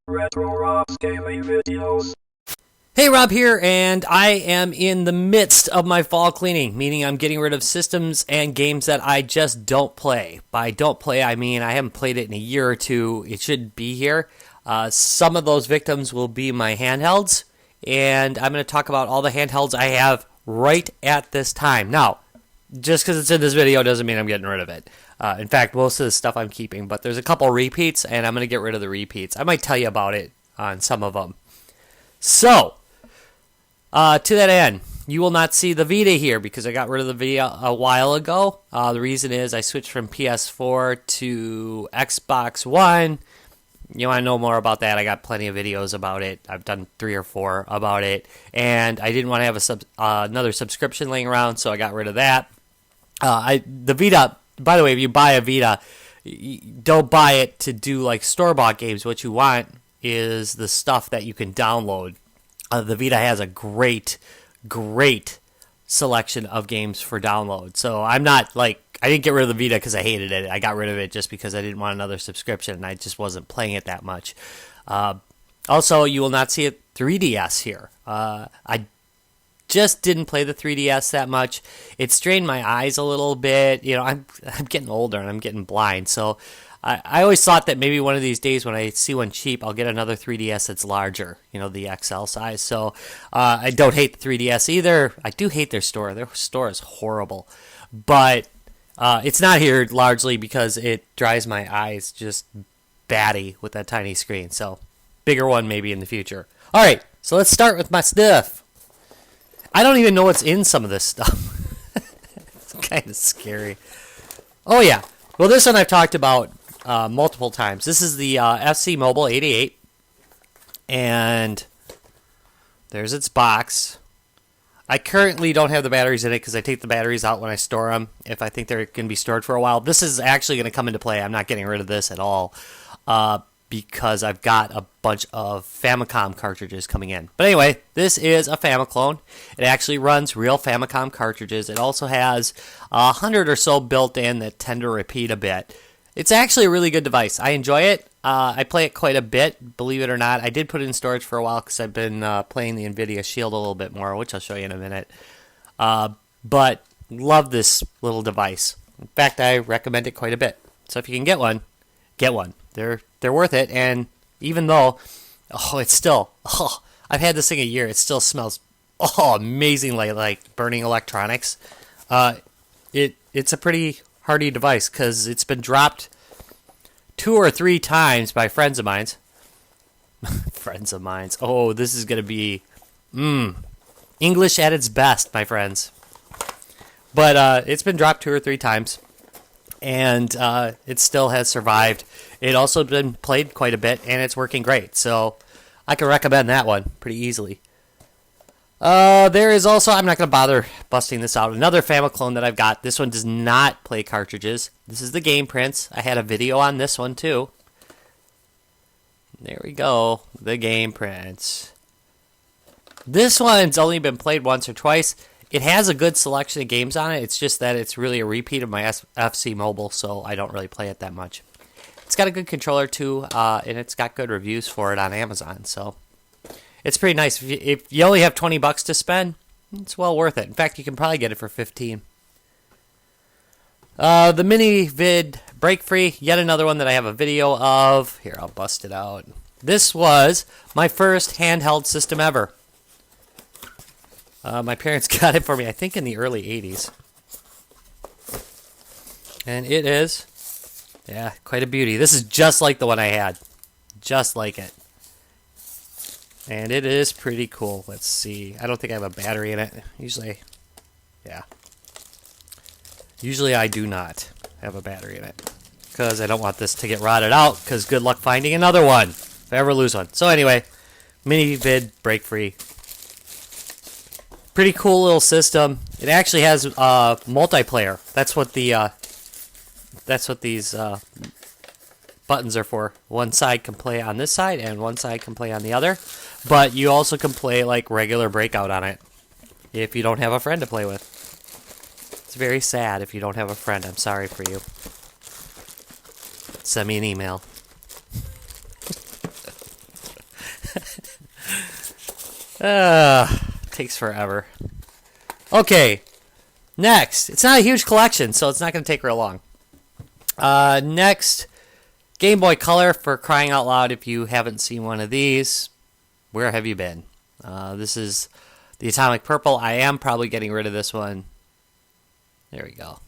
Retro Rob's gaming videos. Hey, Rob here, and I am in the midst of my fall cleaning, meaning I'm getting rid of systems and games that I just don't play. By don't play, I mean I haven't played it in a year or two. It should be here. Some of those victims will be my handhelds, and I'm going to talk about all the handhelds I have right at this time. Now, just because it's in this video doesn't mean I'm getting rid of it. In fact, most of the stuff I'm keeping, but there's a couple repeats, and I'm going to get rid of the repeats. I might tell you about it on some of them. So, to that end, you will not see the Vita here because I got rid of the Vita a while ago. The reason is I switched from PS4 to Xbox One. You want to know more about that? I got plenty of videos about it. I've done 3 or 4 about it, and I didn't want to have another subscription laying around, so I got rid of that. The Vita, by the way, if you buy a Vita, don't buy it to do like store-bought games. What you want is the stuff that you can download. The Vita has a great selection of games for download. So I'm not like, I didn't get rid of the Vita because I hated it. I got rid of it just because I didn't want another subscription and I just wasn't playing it that much. Also, you will not see a 3DS here. I just didn't play the 3DS that much. It strained my eyes a little bit. You know, I'm getting older and I'm getting blind. So I always thought that maybe one of these days when I see one cheap, I'll get another 3DS that's larger, you know, the XL size. So I don't hate the 3DS either. I do hate their store. Their store is horrible. But it's not here largely because it drives my eyes just batty with that tiny screen. So bigger one maybe in the future. All right, so let's start with my stuff. I don't even know what's in some of this stuff. It's kind of scary. Oh, yeah. Well, this one I've talked about multiple times. This is the FC Mobile 88. And there's its box. I currently don't have the batteries in it because I take the batteries out when I store them if I think they're going to be stored for a while. This is actually going to come into play. I'm not getting rid of this at all because I've got a bunch of Famicom cartridges coming in. But anyway, this is a Famiclone. It actually runs real Famicom cartridges. It also has 100 or so built in that tend to repeat a bit. It's actually a really good device. I enjoy it. I play it quite a bit, believe it or not. I did put it in storage for a while because I've been playing the Nvidia Shield a little bit more, which I'll show you in a minute. But love this little device. In fact, I recommend it quite a bit. So if you can get one, get one. They're worth it. And even though, it's still, I've had this thing a year, it still smells, amazingly like burning electronics. It's a pretty hardy device because it's been dropped 2 or 3 times by friends of mine. Friends of mine. Oh, this is going to be English at its best, my friends. But it's been dropped 2 or 3 times, and it still has survived. It also been played quite a bit, and it's working great. So I can recommend that one pretty easily. There is also, I'm not going to bother busting this out, another Famiclone that I've got. This one does not play cartridges. This is the Game Prince. I had a video on this one too. There we go, the Game Prince. This one's only been played once or twice. It has a good selection of games on it. It's just that it's really a repeat of my FC Mobile, so I don't really play it that much. It's got a good controller too, and it's got good reviews for it on Amazon, so it's pretty nice. If you only have $20 to spend, it's well worth it. In fact, you can probably get it for $15. The Mini Vid Break Free, yet another one that I have a video of. Here, I'll bust it out. This was my first handheld system ever. My parents got it for me, I think, in the early 80s. And it is, yeah, quite a beauty. This is just like the one I had. Just like it. And it is pretty cool. Let's see. I don't think I have a battery in it. Usually, yeah. Usually I do not have a battery in it. Because I don't want this to get rotted out. Because good luck finding another one. If I ever lose one. So anyway, Mini Vid Break Free. Pretty cool little system. It actually has multiplayer. That's what these buttons are for. One side can play on this side and one side can play on the other. But you also can play like regular Breakout on it if you don't have a friend to play with. It's very sad if you don't have a friend. I'm sorry for you. Send me an email. Takes forever. Okay, next. It's not a huge collection, so it's not going to take real long. Next, Game Boy Color, for crying out loud. If you haven't seen one of these, where have you been? This is the Atomic Purple. I am probably getting rid of this one. There we go.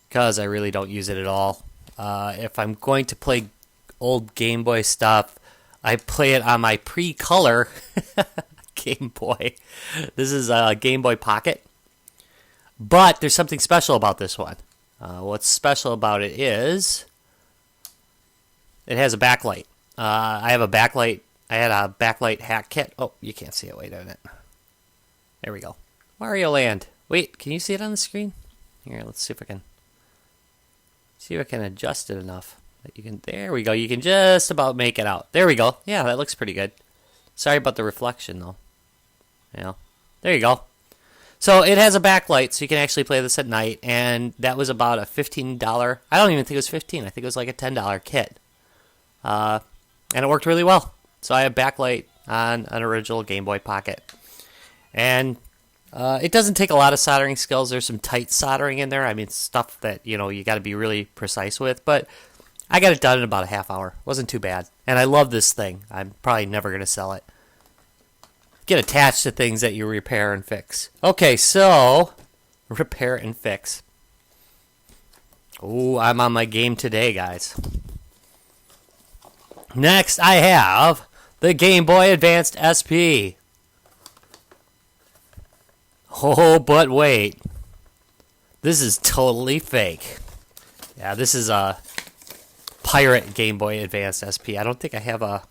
Because I really don't use it at all. If I'm going to play old Game Boy stuff, I play it on my pre-color Game Boy. This is a Game Boy Pocket. But there's something special about this one. What's special about it is it has a backlight. I have a backlight. I had a backlight hack kit. Oh, you can't see it. Wait a minute. There we go. Wario Land. Wait, can you see it on the screen? Here, let's see if I can. See if I can adjust it enough that you can. There we go. You can just about make it out. There we go. Yeah, that looks pretty good. Sorry about the reflection though. Yeah, there you go. So it has a backlight, so you can actually play this at night, and that was about a $15. I don't even think it was $15. I think it was like a $10 kit, and it worked really well. So I have backlight on an original Game Boy Pocket, and it doesn't take a lot of soldering skills. There's some tight soldering in there. I mean, stuff that you got to be really precise with, but I got it done in about a half hour. Wasn't too bad, and I love this thing. I'm probably never gonna sell it. Get attached to things that you repair and fix. Okay, so repair and fix. Ooh, I'm on my game today, guys. Next, I have the Game Boy Advanced SP. Oh, but wait. This is totally fake. Yeah, this is a pirate Game Boy Advanced SP. I don't think I have a...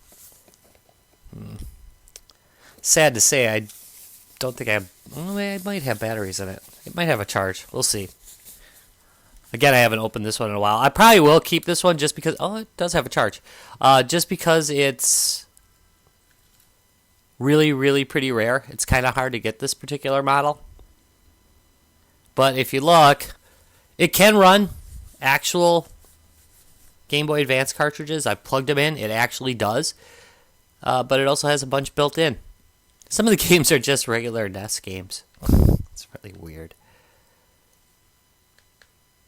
Sad to say, I don't think I have... Well, I might have batteries in it. It might have a charge. We'll see. Again, I haven't opened this one in a while. I probably will keep this one just because... Oh, it does have a charge. Just because it's really, really pretty rare. It's kind of hard to get this particular model. But if you look, it can run actual Game Boy Advance cartridges. I've plugged them in. It actually does. But it also has a bunch built in. Some of the games are just regular NES games. It's really weird.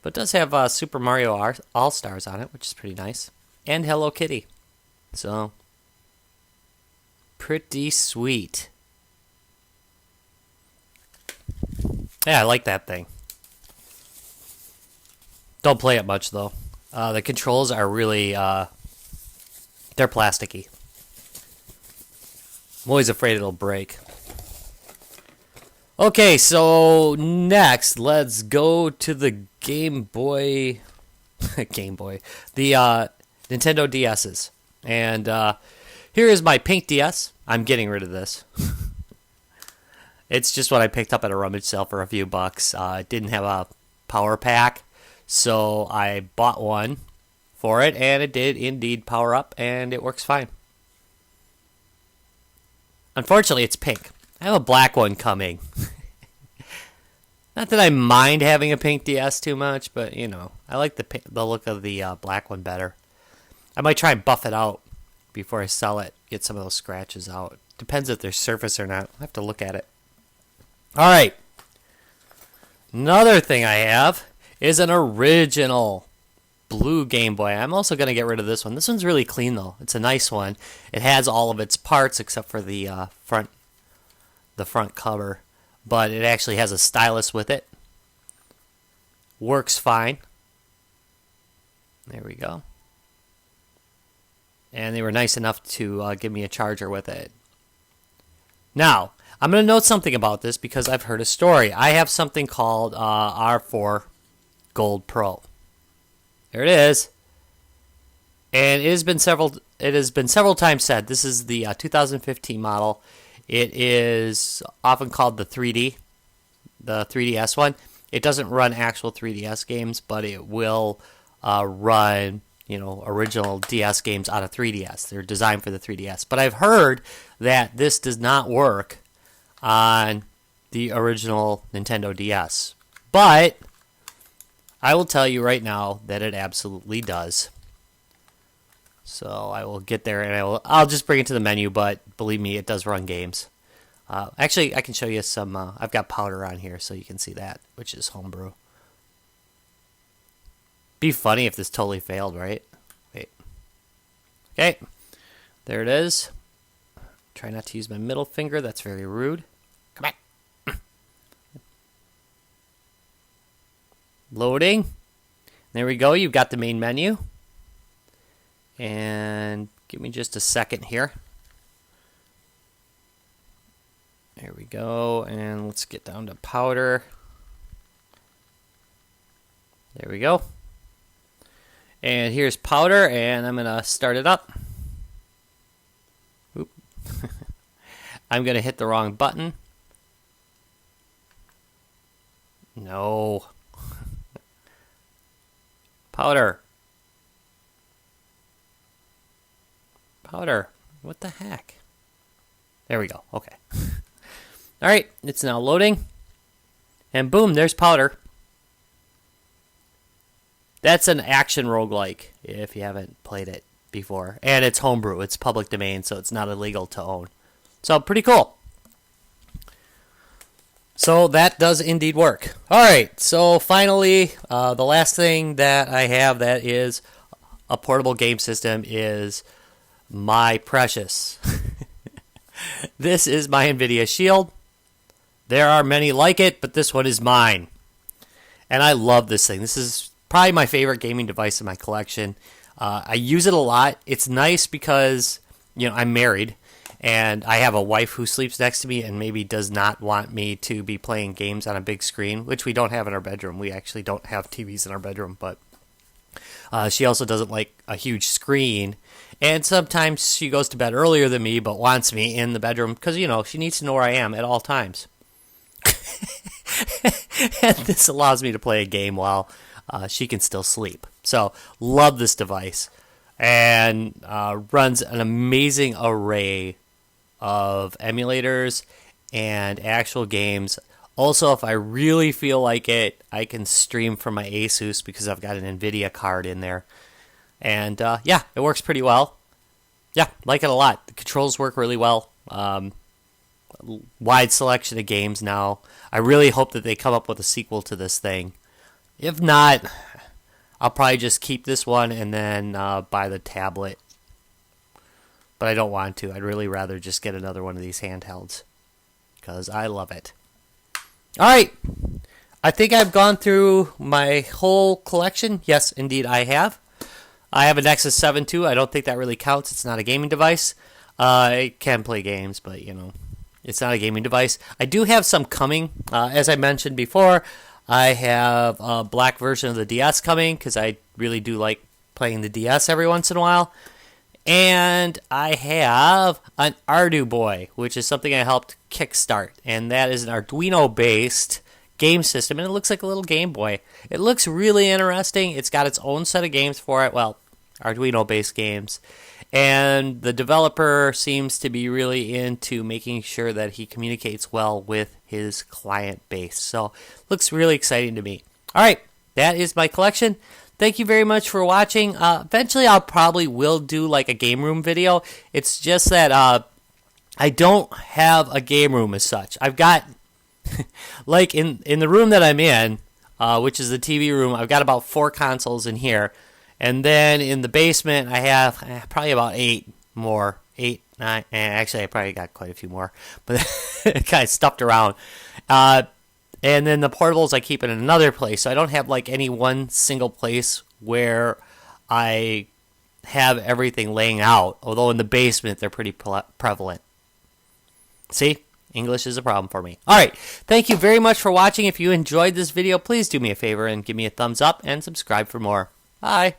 But it does have Super Mario All-Stars on it, which is pretty nice. And Hello Kitty. So, pretty sweet. Yeah, I like that thing. Don't play it much, though. The controls are really... they're plasticky. I'm always afraid it'll break. Okay, so next, let's go to the Game Boy... Game Boy. The Nintendo DS's. And here is my pink DS. I'm getting rid of this. It's just what I picked up at a rummage sale for a few bucks. It didn't have a power pack, so I bought one for it, and it did indeed power up, and it works fine. Unfortunately, it's pink. I have a black one coming. Not that I mind having a pink DS too much, but, I like the look of the black one better. I might try and buff it out before I sell it, get some of those scratches out. Depends if there's surface or not. I'll have to look at it. All right. Another thing I have is an original blue Game Boy. I'm also going to get rid of this one. This one's really clean, though. It's a nice one. It has all of its parts except for the front cover. But it actually has a stylus with it. Works fine. There we go. And they were nice enough to give me a charger with it. Now, I'm going to note something about this because I've heard a story. I have something called R4 Gold Pro. There it is. And it has been several times said this is the 2015 model. It is often called the 3DS one. It doesn't run actual 3DS games, but it will run, original DS games out of 3DS. They're designed for the 3DS. But I've heard that this does not work on the original Nintendo DS. But I will tell you right now that it absolutely does. So I will get there and I'll just bring it to the menu, but believe me, it does run games. Actually, I can show you some. I've got powder on here so you can see that, which is homebrew. Be funny if this totally failed, right? Wait. Okay. There it is. Try not to use my middle finger. That's very rude. Come back. Loading. There we go. You've got the main menu. And give me just a second here. There we go. And let's get down to powder. There we go. And here's powder, and I'm going to start it up. Oop. I'm going to hit the wrong button. No. Powder. Powder. What the heck? There we go. Okay. All right. It's now loading. And boom, there's powder. That's an action roguelike, if you haven't played it before. And it's homebrew. It's public domain, so it's not illegal to own. So, pretty cool. So, that does indeed work. Alright, so finally, the last thing that I have that is a portable game system is my precious. This is my Nvidia Shield. There are many like it, but this one is mine. And I love this thing. This is probably my favorite gaming device in my collection. I use it a lot. It's nice because, I'm married and I have a wife who sleeps next to me and maybe does not want me to be playing games on a big screen, which we don't have in our bedroom. We actually don't have TVs in our bedroom, but she also doesn't like a huge screen. And sometimes she goes to bed earlier than me, but wants me in the bedroom because, she needs to know where I am at all times. And this allows me to play a game while she can still sleep. So, love this device. And runs an amazing array of emulators and actual games. Also, if I really feel like it, I can stream from my Asus because I've got an Nvidia card in there. And yeah, it works pretty well. Yeah, like it a lot. The controls work really well. Wide selection of games now. I really hope that they come up with a sequel to this thing. If not, I'll probably just keep this one and then buy the tablet. But I don't want to. I'd really rather just get another one of these handhelds because I love it. All right. I think I've gone through my whole collection. Yes, indeed, I have. I have a Nexus 7 too. I don't think that really counts. It's not a gaming device. It can play games, but, it's not a gaming device. I do have some coming. As I mentioned before, I have a black version of the DS coming because I really do like playing the DS every once in a while. And I have an Arduboy, which is something I helped kickstart. And that is an Arduino-based game system. And it looks like a little Game Boy. It looks really interesting. It's got its own set of games for it. Well, Arduino-based games. And the developer seems to be really into making sure that he communicates well with his client base. So, looks really exciting to me. All right, that is my collection. Thank you very much for watching. Eventually, I'll probably will do like a game room video. It's just that I don't have a game room as such. I've got, like in the room that I'm in, which is the TV room, I've got about 4 consoles in here. And then in the basement, I have probably about 8 more. 8, 9. Actually, I probably got quite a few more. But kind of stuffed around. And then the portables I keep in another place. So I don't have like any one single place where I have everything laying out. Although in the basement, they're pretty prevalent. See? English is a problem for me. Alright, thank you very much for watching. If you enjoyed this video, please do me a favor and give me a thumbs up and subscribe for more. Bye.